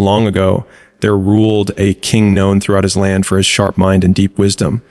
Long ago, there ruled a king known throughout his land for his sharp mind and deep wisdom.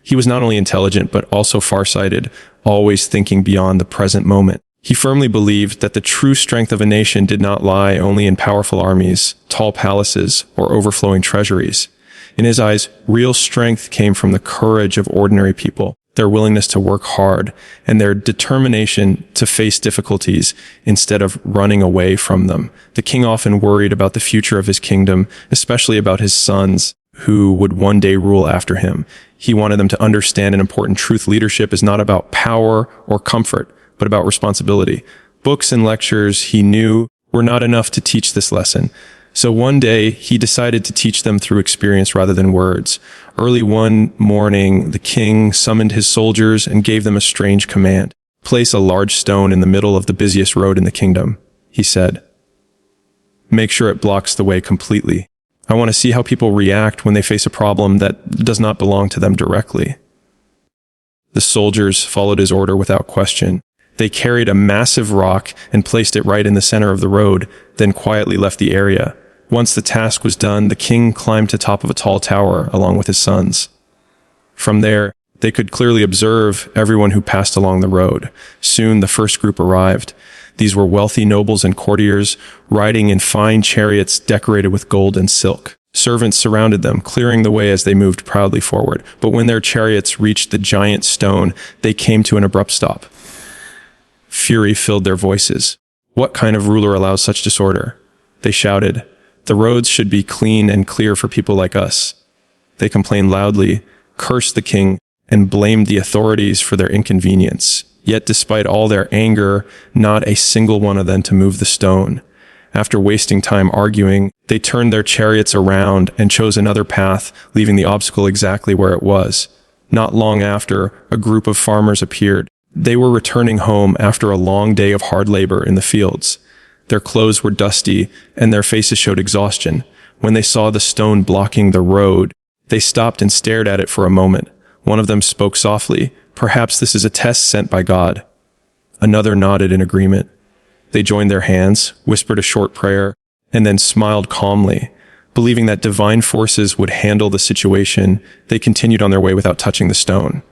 He was not only intelligent, but also farsighted, always thinking beyond the present moment. He firmly believed that the true strength of a nation did not lie only in powerful armies, tall palaces, or overflowing treasuries. In his eyes, real strength came from the courage of ordinary people, their willingness to work hard, and their determination to face difficulties instead of running away from them. The king often worried about the future of his kingdom, especially about his sons, who would one day rule after him. He wanted them to understand an important truth: leadership is not about power or comfort, but about responsibility. Books and lectures, he knew, were not enough to teach this lesson. So one day, he decided to teach them through experience rather than words. Early one morning, the king summoned his soldiers and gave them a strange command. "Place a large stone in the middle of the busiest road in the kingdom," he said. "Make sure it blocks the way completely. I want to see how people react when they face a problem that does not belong to them directly." The soldiers followed his order without question. They carried a massive rock and placed it right in the center of the road, then quietly left the area. Once the task was done, the king climbed to top of a tall tower along with his sons. From there, they could clearly observe everyone who passed along the road. Soon, the first group arrived. These were wealthy nobles and courtiers, riding in fine chariots decorated with gold and silk. Servants surrounded them, clearing the way as they moved proudly forward. But when their chariots reached the giant stone, they came to an abrupt stop. Fury filled their voices. "What kind of ruler allows such disorder?" They shouted. "The roads should be clean and clear for people like us." They complained loudly, cursed the king, and blamed the authorities for their inconvenience. Yet despite all their anger, not a single one of them to move the stone. After wasting time arguing, they turned their chariots around and chose another path, leaving the obstacle exactly where it was. Not long after, a group of farmers appeared. They were returning home after a long day of hard labor in the fields. Their clothes were dusty, and their faces showed exhaustion. When they saw the stone blocking the road, they stopped and stared at it for a moment. One of them spoke softly, "Perhaps this is a test sent by God." Another nodded in agreement. They joined their hands, whispered a short prayer, and then smiled calmly. Believing that divine forces would handle the situation, they continued on their way without touching the stone.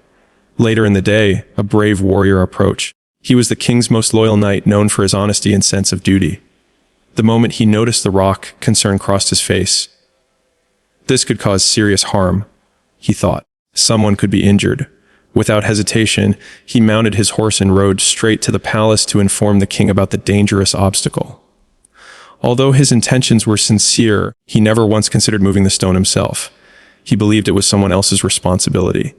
Later in the day, a brave warrior approached. He was the king's most loyal knight, known for his honesty and sense of duty. The moment he noticed the rock, concern crossed his face. This could cause serious harm, he thought. Someone could be injured. Without hesitation, he mounted his horse and rode straight to the palace to inform the king about the dangerous obstacle. Although his intentions were sincere, he never once considered moving the stone himself. He believed it was someone else's responsibility.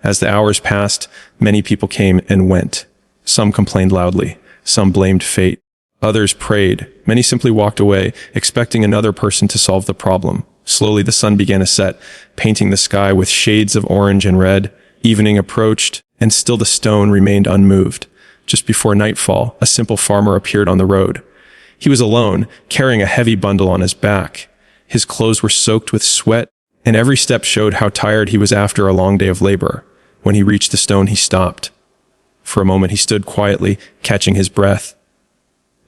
As the hours passed, many people came and went. Some complained loudly, some blamed fate, others prayed, many simply walked away, expecting another person to solve the problem. Slowly the sun began to set, painting the sky with shades of orange and red. Evening approached, and still the stone remained unmoved. Just before nightfall, a simple farmer appeared on the road. He was alone, carrying a heavy bundle on his back. His clothes were soaked with sweat, and every step showed how tired he was after a long day of labor. When he reached the stone, he stopped. For a moment he stood quietly, catching his breath.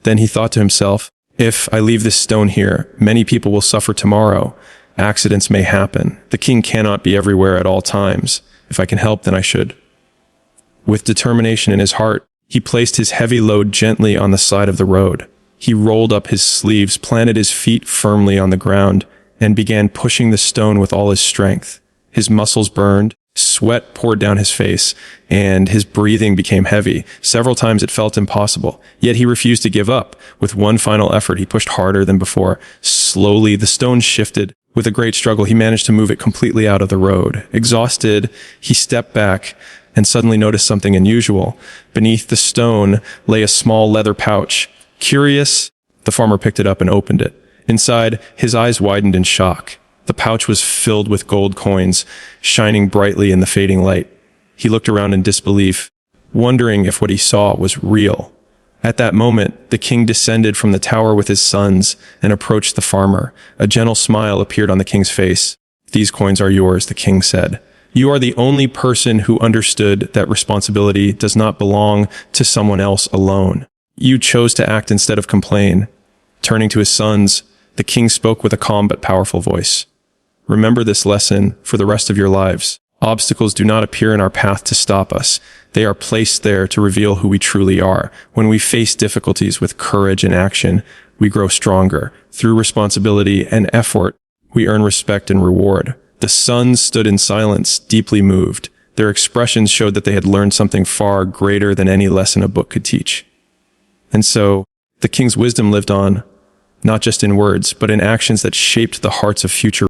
Then he thought to himself, "If I leave this stone here, many people will suffer tomorrow. Accidents may happen. The king cannot be everywhere at all times. If I can help, then I should." With determination in his heart, he placed his heavy load gently on the side of the road. He rolled up his sleeves, planted his feet firmly on the ground, and began pushing the stone with all his strength. His muscles burned, sweat poured down his face, and his breathing became heavy. Several times it felt impossible, yet he refused to give up. With one final effort, he pushed harder than before. Slowly, the stone shifted. With a great struggle, he managed to move it completely out of the road. Exhausted, he stepped back and suddenly noticed something unusual. Beneath the stone lay a small leather pouch. Curious, the farmer picked it up and opened it. Inside, his eyes widened in shock. The pouch was filled with gold coins, shining brightly in the fading light. He looked around in disbelief, wondering if what he saw was real. At that moment, the king descended from the tower with his sons and approached the farmer. A gentle smile appeared on the king's face. "These coins are yours," the king said. "You are the only person who understood that responsibility does not belong to someone else alone. You chose to act instead of complain." Turning to his sons, The king spoke with a calm but powerful voice. Remember this lesson for the rest of your lives. Obstacles do not appear in our path to stop us. They are placed there to reveal who we truly are. When we face difficulties with courage and action, we grow stronger. Through responsibility and effort, we earn respect and reward. The sons stood in silence, deeply moved. Their expressions showed that they had learned something far greater than any lesson a book could teach. And so, the king's wisdom lived on, not just in words, but in actions that shaped the hearts of future